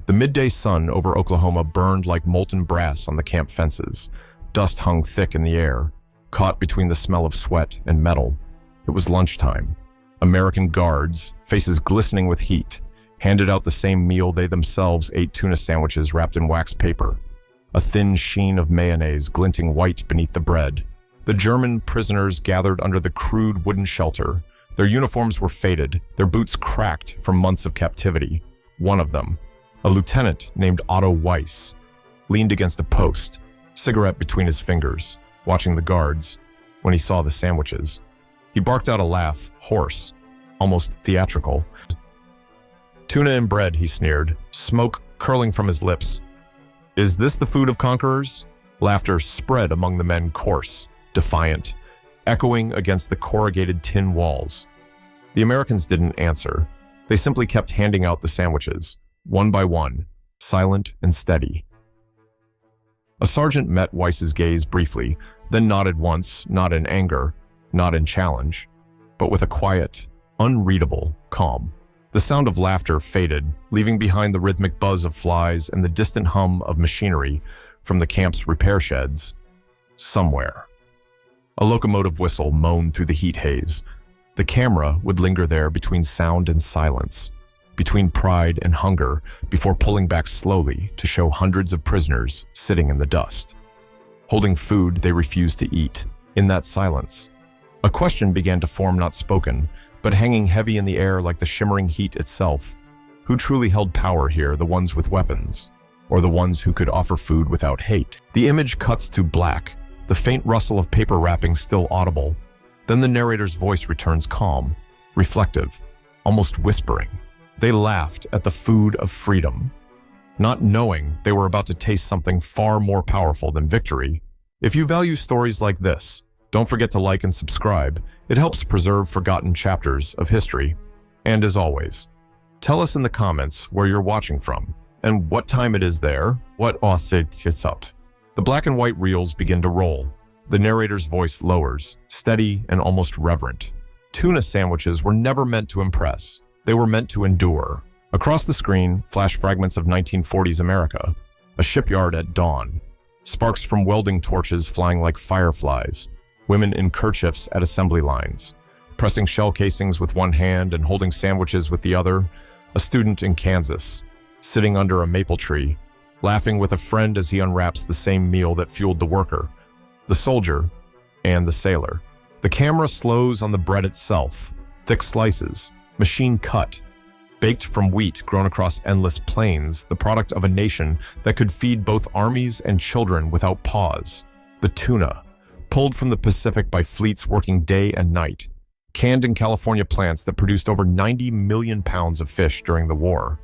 The midday sun over Oklahoma burned like molten brass on the camp fences. Dust hung thick in the air, caught between the smell of sweat and metal. It was lunchtime. American guards, faces glistening with heat, handed out the same meal they themselves ate: tuna sandwiches wrapped in wax paper, a thin sheen of mayonnaise glinting white beneath the bread. The German prisoners gathered under the crude wooden shelter. Their uniforms were faded, their boots cracked from months of captivity. One of them, a lieutenant named Otto Weiss, leaned against a post, cigarette between his fingers, watching the guards. When he saw the sandwiches, he barked out a laugh, hoarse, almost theatrical. "Tuna and bread," he sneered, smoke curling from his lips. "Is this the food of conquerors?" Laughter spread among the men, coarse, defiant, echoing against the corrugated tin walls. The Americans didn't answer. They simply kept handing out the sandwiches, one by one, silent and steady. A sergeant met Weiss's gaze briefly, then nodded once, not in anger, not in challenge, but with a quiet, unreadable calm. The sound of laughter faded, leaving behind the rhythmic buzz of flies and the distant hum of machinery from the camp's repair sheds. Somewhere, a locomotive whistle moaned through the heat haze. The camera would linger there between sound and silence, between pride and hunger, before pulling back slowly to show hundreds of prisoners sitting in the dust, holding food they refused to eat. In that silence, a question began to form, not spoken, but hanging heavy in the air like the shimmering heat itself. Who truly held power here, the ones with weapons, or the ones who could offer food without hate? The image cuts to black, the faint rustle of paper wrapping still audible. Then the narrator's voice returns, calm, reflective, almost whispering. They laughed at the food of freedom, not knowing they were about to taste something far more powerful than victory. If you value stories like this, don't forget to like and subscribe. It helps preserve forgotten chapters of history. And as always, tell us in the comments where you're watching from and what time it is there. What The black and white reels begin to roll. The narrator's voice lowers, steady and almost reverent. Tuna sandwiches were never meant to impress. They were meant to endure. Across the screen flash fragments of 1940s America, a shipyard at dawn, sparks from welding torches flying like fireflies, women in kerchiefs at assembly lines, pressing shell casings with one hand and holding sandwiches with the other, a student in Kansas, sitting under a maple tree, laughing with a friend as he unwraps the same meal that fueled the worker, the soldier, and the sailor. The camera slows on the bread itself, thick slices, machine cut, baked from wheat grown across endless plains, the product of a nation that could feed both armies and children without pause. The tuna, pulled from the Pacific by fleets working day and night, canned in California plants that produced over 90 million pounds of fish during the war.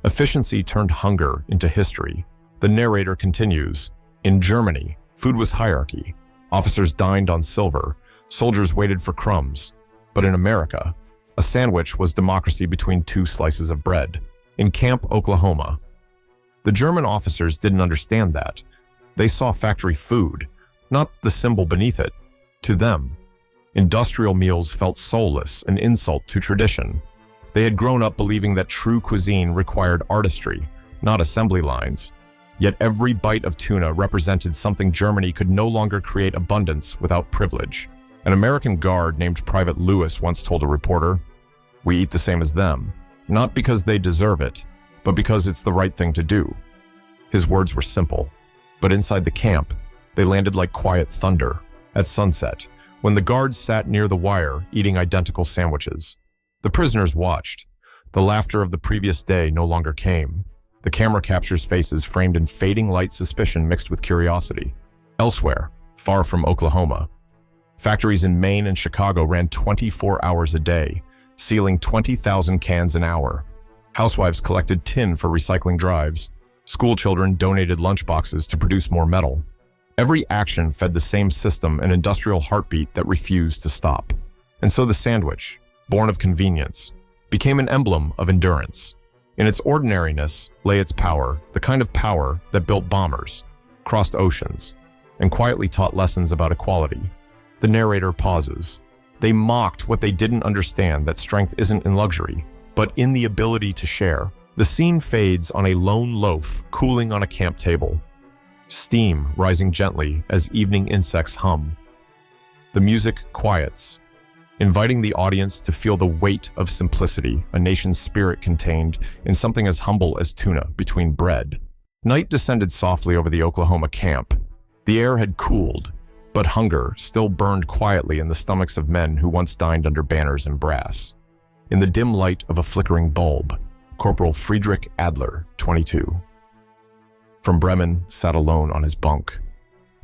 Efficiency turned hunger into history. The narrator continues, in Germany, food was hierarchy. Officers dined on silver, soldiers waited for crumbs. But in America, a sandwich was democracy between two slices of bread. In Camp Oklahoma, the German officers didn't understand that. They saw factory food, not the symbol beneath it. To them, industrial meals felt soulless, an insult to tradition. They had grown up believing that true cuisine required artistry, not assembly lines. Yet every bite of tuna represented something Germany could no longer create: abundance without privilege. An American guard named Private Lewis once told a reporter, "We eat the same as them, not because they deserve it, but because it's the right thing to do." His words were simple, but inside the camp, they landed like quiet thunder. At sunset, when the guards sat near the wire eating identical sandwiches, the prisoners watched. The laughter of the previous day no longer came. The camera captures faces framed in fading light, suspicion mixed with curiosity. Elsewhere, far from Oklahoma, factories in Maine and Chicago ran 24 hours a day, sealing 20,000 cans an hour. Housewives collected tin for recycling drives. School children donated lunchboxes to produce more metal. Every action fed the same system, an industrial heartbeat that refused to stop. And so the sandwich, born of convenience, became an emblem of endurance. In its ordinariness lay its power, the kind of power that built bombers, crossed oceans, and quietly taught lessons about equality. The narrator pauses. They mocked what they didn't understand, that strength isn't in luxury, but in the ability to share. The scene fades on a lone loaf cooling on a camp table, steam rising gently as evening insects hum. The music quiets, inviting the audience to feel the weight of simplicity a nation's spirit contained in something as humble as tuna between bread. Night descended softly over the Oklahoma camp. The air had cooled, but hunger still burned quietly in the stomachs of men who once dined under banners and brass. In the dim light of a flickering bulb, Corporal Friedrich Adler, 22, from Bremen, sat alone on his bunk.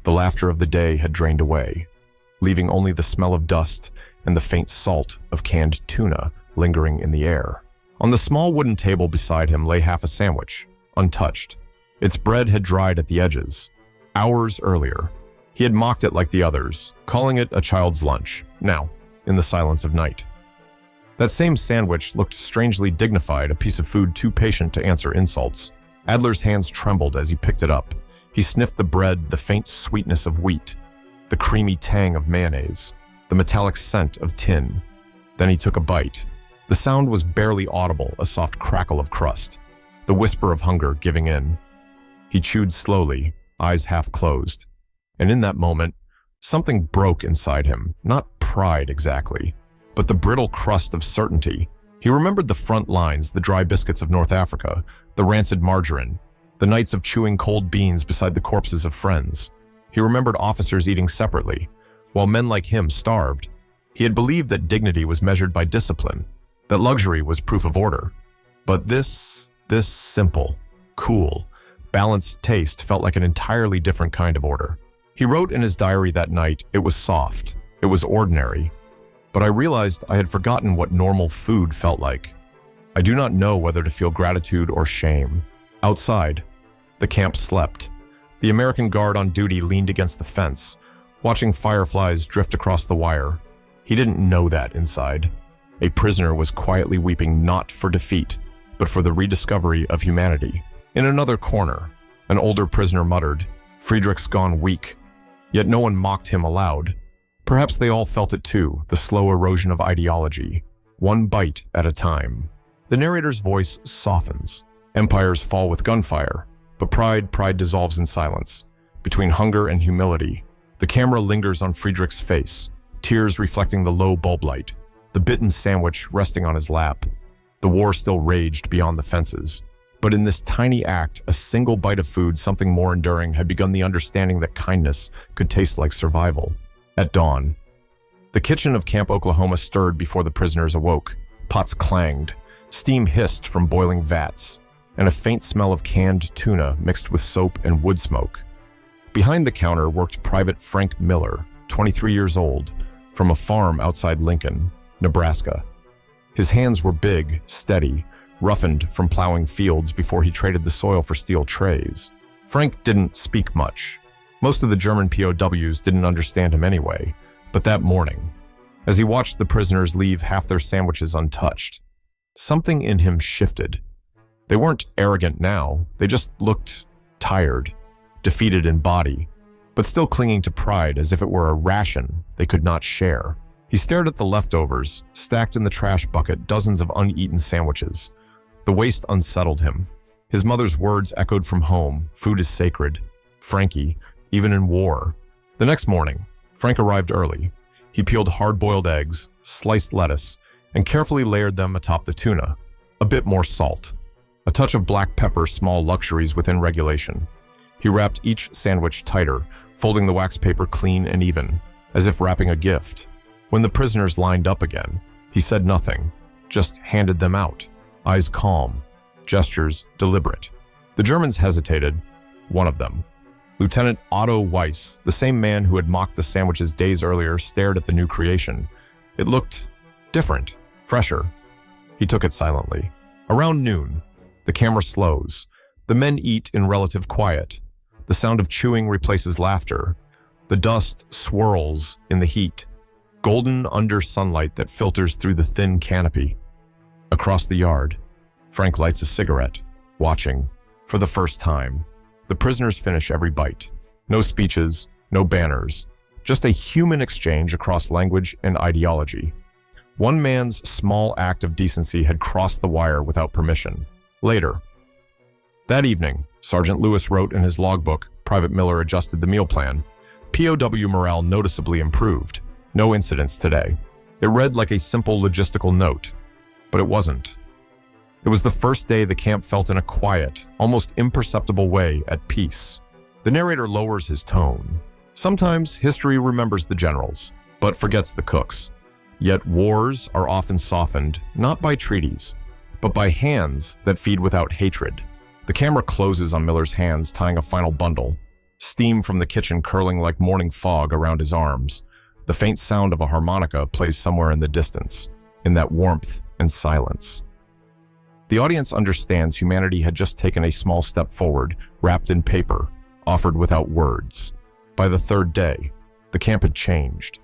The laughter of the day had drained away, leaving only the smell of dust and the faint salt of canned tuna lingering in the air. On the small wooden table beside him lay half a sandwich, untouched. Its bread had dried at the edges. Hours earlier, he had mocked it like the others, calling it a child's lunch, now, in the silence of night. That same sandwich looked strangely dignified, a piece of food too patient to answer insults. Adler's hands trembled as he picked it up. He sniffed the bread, the faint sweetness of wheat, the creamy tang of mayonnaise, the metallic scent of tin. Then he took a bite. The sound was barely audible, a soft crackle of crust, the whisper of hunger giving in. He chewed slowly, eyes half closed. And in that moment, something broke inside him, not pride exactly, but the brittle crust of certainty. He remembered the front lines, the dry biscuits of North Africa, the rancid margarine, the nights of chewing cold beans beside the corpses of friends. He remembered officers eating separately, while men like him starved. He had believed that dignity was measured by discipline, that luxury was proof of order. But this simple, cool, balanced taste felt like an entirely different kind of order. He wrote in his diary that night, it was soft, it was ordinary, but I realized I had forgotten what normal food felt like. I do not know whether to feel gratitude or shame. Outside, the camp slept. The American guard on duty leaned against the fence, watching fireflies drift across the wire. He didn't know that inside. A prisoner was quietly weeping not for defeat, but for the rediscovery of humanity. In another corner, an older prisoner muttered, "Friedrich's gone weak." Yet no one mocked him aloud. Perhaps they all felt it too, the slow erosion of ideology, one bite at a time. The narrator's voice softens. Empires fall with gunfire, but pride dissolves in silence. Between hunger and humility, the camera lingers on Friedrich's face, tears reflecting the low bulb light, the bitten sandwich resting on his lap. The war still raged beyond the fences. But in this tiny act, a single bite of food, something more enduring, had begun the understanding that kindness could taste like survival. At dawn, the kitchen of Camp Oklahoma stirred before the prisoners awoke. Pots clanged, steam hissed from boiling vats, and a faint smell of canned tuna mixed with soap and wood smoke. Behind the counter worked Private Frank Miller, 23 years old, from a farm outside Lincoln, Nebraska. His hands were big, steady, roughened from plowing fields before he traded the soil for steel trays. Frank didn't speak much. Most of the German POWs didn't understand him anyway, but that morning, as he watched the prisoners leave half their sandwiches untouched, something in him shifted. They weren't arrogant now, they just looked tired, defeated in body, but still clinging to pride as if it were a ration they could not share. He stared at the leftovers, stacked in the trash bucket, dozens of uneaten sandwiches. The waste unsettled him. His mother's words echoed from home, food is sacred. Frankie, even in war. The next morning, Frank arrived early. He peeled hard-boiled eggs, sliced lettuce, and carefully layered them atop the tuna. A bit more salt. A touch of black pepper, small luxuries within regulation. He wrapped each sandwich tighter, folding the wax paper clean and even, as if wrapping a gift. When the prisoners lined up again, he said nothing, just handed them out. Eyes calm, gestures deliberate. The Germans hesitated, one of them. Lieutenant Otto Weiss, the same man who had mocked the sandwiches days earlier, stared at the new creation. It looked different, fresher. He took it silently. Around noon, the camera slows. The men eat in relative quiet. The sound of chewing replaces laughter. The dust swirls in the heat, golden under sunlight that filters through the thin canopy. Across the yard, Frank lights a cigarette, watching, for the first time. The prisoners finish every bite. No speeches, no banners, just a human exchange across language and ideology. One man's small act of decency had crossed the wire without permission. Later. That evening, Sergeant Lewis wrote in his logbook, Private Miller adjusted the meal plan. POW morale noticeably improved. No incidents today. It read like a simple logistical note, but it wasn't. It was the first day the camp felt in a quiet, almost imperceptible way at peace. The narrator lowers his tone. Sometimes history remembers the generals, but forgets the cooks. Yet wars are often softened, not by treaties, but by hands that feed without hatred. The camera closes on Miller's hands, tying a final bundle. Steam from the kitchen curling like morning fog around his arms. The faint sound of a harmonica plays somewhere in the distance, in that warmth and silence. The audience understands humanity had just taken a small step forward, wrapped in paper, offered without words. By the third day, the camp had changed.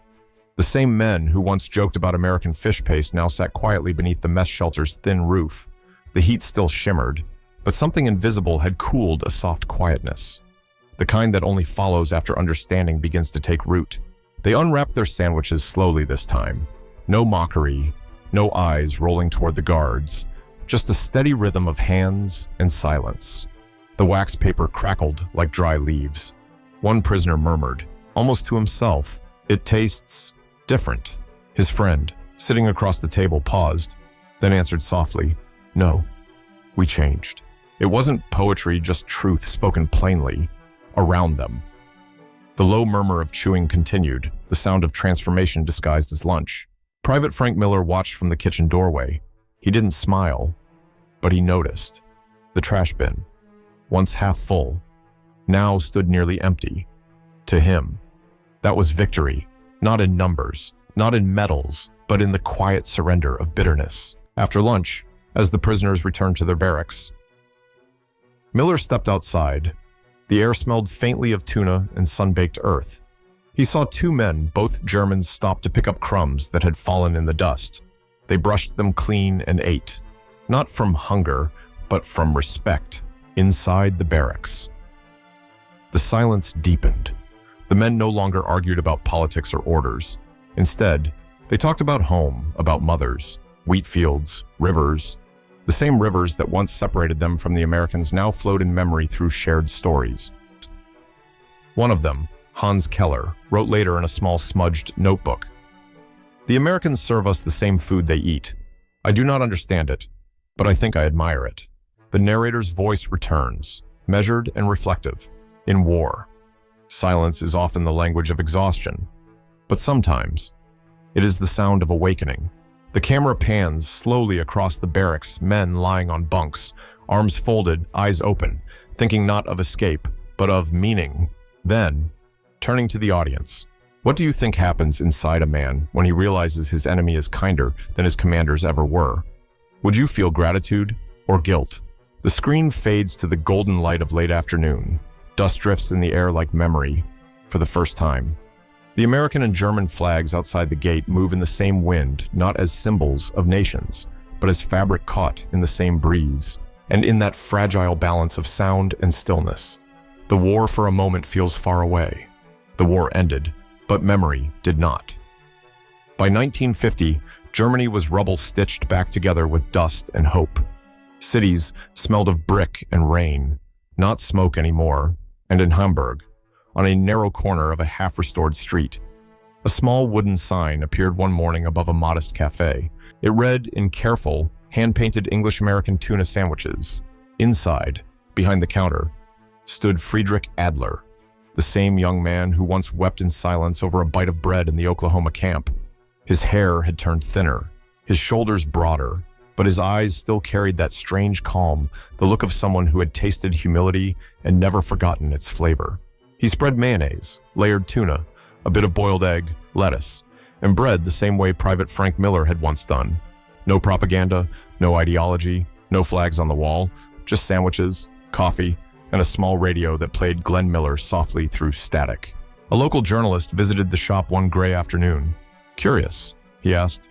The same men who once joked about American fish paste now sat quietly beneath the mess shelter's thin roof. The heat still shimmered, but something invisible had cooled a soft quietness. The kind that only follows after understanding begins to take root. They unwrapped their sandwiches slowly this time. No mockery, no eyes rolling toward the guards, just a steady rhythm of hands and silence. The wax paper crackled like dry leaves. One prisoner murmured, almost to himself, "It tastes different." His friend, sitting across the table, paused, then answered softly, "No, we changed." It wasn't poetry, just truth spoken plainly, around them. The low murmur of chewing continued, the sound of transformation disguised as lunch. Private Frank Miller watched from the kitchen doorway. He didn't smile, but he noticed. The trash bin, once half full, now stood nearly empty. To him, that was victory, not in numbers, not in medals, but in the quiet surrender of bitterness. After lunch, as the prisoners returned to their barracks, Miller stepped outside. The air smelled faintly of tuna and sun-baked earth. He saw two men, both Germans, stop to pick up crumbs that had fallen in the dust. They brushed them clean and ate, not from hunger, but from respect, inside the barracks. The silence deepened. The men no longer argued about politics or orders. Instead, they talked about home, about mothers, wheat fields, rivers. The same rivers that once separated them from the Americans now flowed in memory through shared stories. One of them, Hans Keller, wrote later in a small smudged notebook, "The Americans serve us the same food they eat. I do not understand it, but I think I admire it." The narrator's voice returns, measured and reflective. In war, silence is often the language of exhaustion, but sometimes it is the sound of awakening. The camera pans slowly across the barracks, men lying on bunks, arms folded, eyes open, thinking not of escape, but of meaning. Then, turning to the audience, what do you think happens inside a man when he realizes his enemy is kinder than his commanders ever were? Would you feel gratitude or guilt? The screen fades to the golden light of late afternoon. Dust drifts in the air like memory, for the first time. The American and German flags outside the gate move in the same wind, not as symbols of nations, but as fabric caught in the same breeze. And in that fragile balance of sound and stillness, the war for a moment feels far away. The war ended, but memory did not. By 1950, Germany was rubble-stitched back together with dust and hope. Cities smelled of brick and rain, not smoke anymore, and in Hamburg, on a narrow corner of a half-restored street, a small wooden sign appeared one morning above a modest cafe. It read in careful, hand-painted English-American tuna sandwiches. Inside, behind the counter, stood Friedrich Adler, the same young man who once wept in silence over a bite of bread in the Oklahoma camp. His hair had turned thinner, his shoulders broader, but his eyes still carried that strange calm, the look of someone who had tasted humility and never forgotten its flavor. He spread mayonnaise, layered tuna, a bit of boiled egg, lettuce, and bread the same way Private Frank Miller had once done. No propaganda, no ideology, no flags on the wall, just sandwiches, coffee, and a small radio that played Glenn Miller softly through static. A local journalist visited the shop one gray afternoon. Curious, he asked,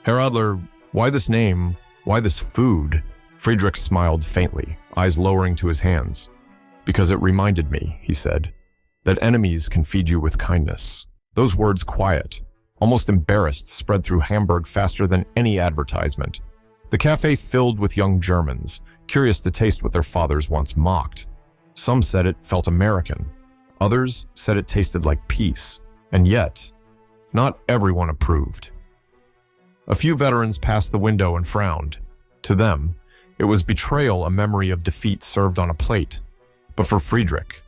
"Herr Adler, why this name? Why this food?" Friedrich smiled faintly, eyes lowering to his hands. "Because it reminded me," he said, "that enemies can feed you with kindness." Those words, quiet, almost embarrassed, spread through Hamburg faster than any advertisement. The cafe filled with young Germans, curious to taste what their fathers once mocked. Some said it felt American. Others said it tasted like peace. And yet, not everyone approved. A few veterans passed the window and frowned. To them, it was betrayal, a memory of defeat served on a plate. But for Friedrich,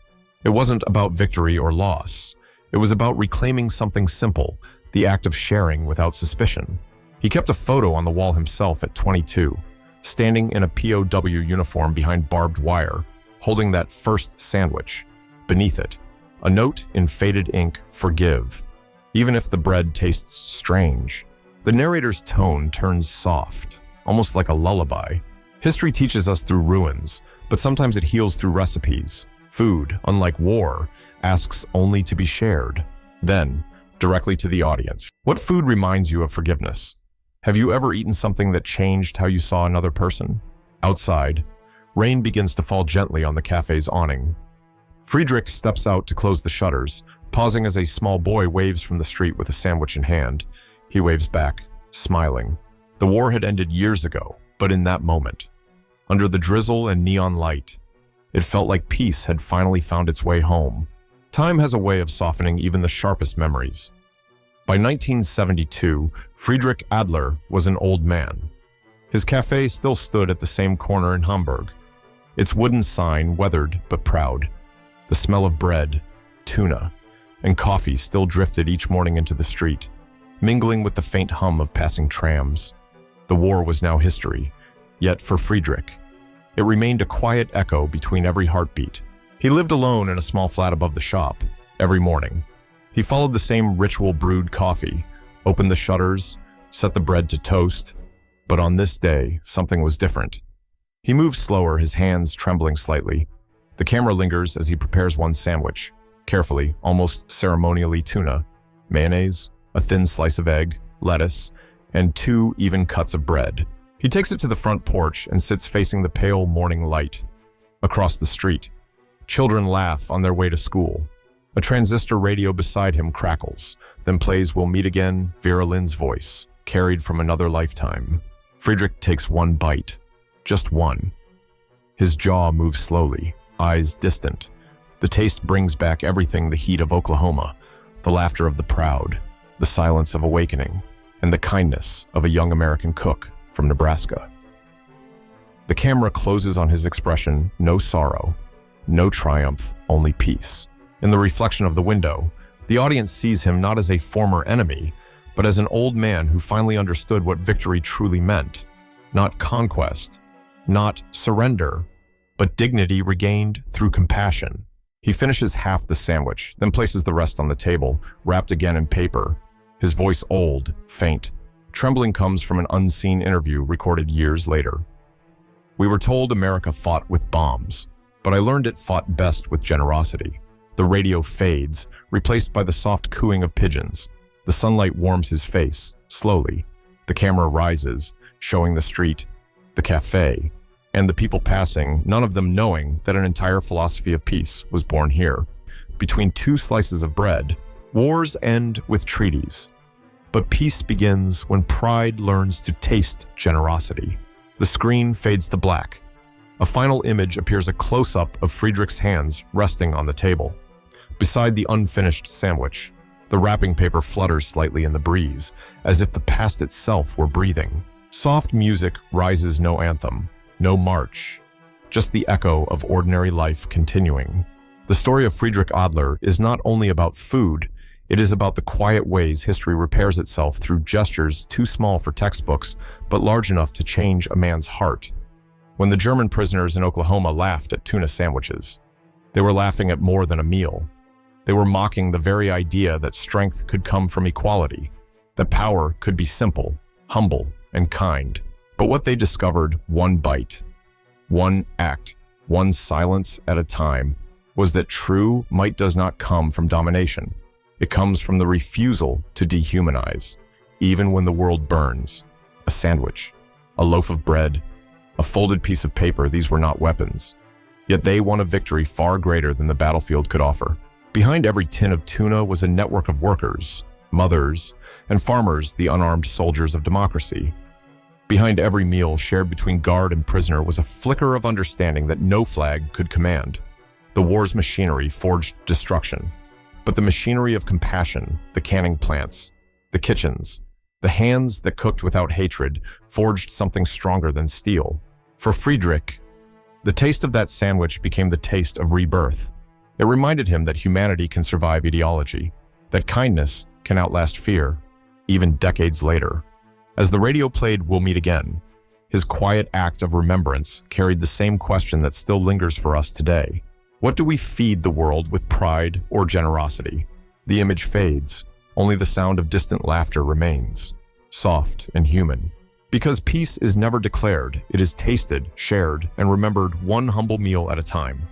it wasn't about victory or loss. It was about reclaiming something simple, the act of sharing without suspicion. He kept a photo on the wall himself at 22, standing in a POW uniform behind barbed wire, holding that first sandwich. Beneath it, a note in faded ink, "Forgive, even if the bread tastes strange." The narrator's tone turns soft, almost like a lullaby. History teaches us through ruins, but sometimes it heals through recipes. Food, unlike war, asks only to be shared. Then, directly to the audience. What food reminds you of forgiveness? Have you ever eaten something that changed how you saw another person? Outside, rain begins to fall gently on the cafe's awning. Friedrich steps out to close the shutters, pausing as a small boy waves from the street with a sandwich in hand. He waves back, smiling. The war had ended years ago, but in that moment, under the drizzle and neon light, it felt like peace had finally found its way home. Time has a way of softening even the sharpest memories. By 1972, Friedrich Adler was an old man. His cafe still stood at the same corner in Hamburg, its wooden sign weathered but proud. The smell of bread, tuna, and coffee still drifted each morning into the street, mingling with the faint hum of passing trams. The war was now history, yet for Friedrich, it remained a quiet echo between every heartbeat. He lived alone in a small flat above the shop. Every morning, he followed the same ritual: brewed coffee, opened the shutters, set the bread to toast. But on this day, something was different. He moves slower, his hands trembling slightly. The camera lingers as he prepares one sandwich. Carefully, almost ceremonially, tuna, mayonnaise, a thin slice of egg, lettuce, and 2 even cuts of bread. He takes it to the front porch and sits facing the pale morning light. Across the street, children laugh on their way to school. A transistor radio beside him crackles, then plays "We'll Meet Again," Vera Lynn's voice, carried from another lifetime. Friedrich takes one bite, just one. His jaw moves slowly, eyes distant. The taste brings back everything: the heat of Oklahoma, the laughter of the proud, the silence of awakening, and the kindness of a young American cook from Nebraska. The camera closes on his expression: no sorrow, no triumph, only peace. In the reflection of the window, the audience sees him not as a former enemy, but as an old man who finally understood what victory truly meant. Not conquest, not surrender, but dignity regained through compassion. He finishes half the sandwich, then places the rest on the table, wrapped again in paper. His voice old, faint. Trembling comes from an unseen interview recorded years later. "We were told America fought with bombs, but I learned it fought best with generosity." The radio fades, replaced by the soft cooing of pigeons. The sunlight warms his face, slowly. The camera rises, showing the street, the cafe, and the people passing, none of them knowing that an entire philosophy of peace was born here. Between 2 slices of bread, wars end with treaties. But peace begins when pride learns to taste generosity. The screen fades to black. A final image appears, a close-up of Friedrich's hands resting on the table. Beside the unfinished sandwich, the wrapping paper flutters slightly in the breeze, as if the past itself were breathing. Soft music rises, no anthem, no march, just the echo of ordinary life continuing. The story of Friedrich Adler is not only about food, it is about the quiet ways history repairs itself through gestures too small for textbooks, but large enough to change a man's heart. When the German prisoners in Oklahoma laughed at tuna sandwiches, they were laughing at more than a meal. They were mocking the very idea that strength could come from equality, that power could be simple, humble, and kind. But what they discovered, one bite, one act, one silence at a time, was that true might does not come from domination. It comes from the refusal to dehumanize, even when the world burns. A sandwich, a loaf of bread, a folded piece of paper, these were not weapons. Yet they won a victory far greater than the battlefield could offer. Behind every tin of tuna was a network of workers, mothers, and farmers, the unarmed soldiers of democracy. Behind every meal shared between guard and prisoner was a flicker of understanding that no flag could command. The war's machinery forged destruction, but the machinery of compassion, the canning plants, the kitchens, the hands that cooked without hatred, forged something stronger than steel. For Friedrich, the taste of that sandwich became the taste of rebirth. It reminded him that humanity can survive ideology, that kindness can outlast fear, even decades later. As the radio played "We'll Meet Again," his quiet act of remembrance carried the same question that still lingers for us today. What do we feed the world with, pride or generosity? The image fades, only the sound of distant laughter remains, soft and human. Because peace is never declared, it is tasted, shared, and remembered one humble meal at a time.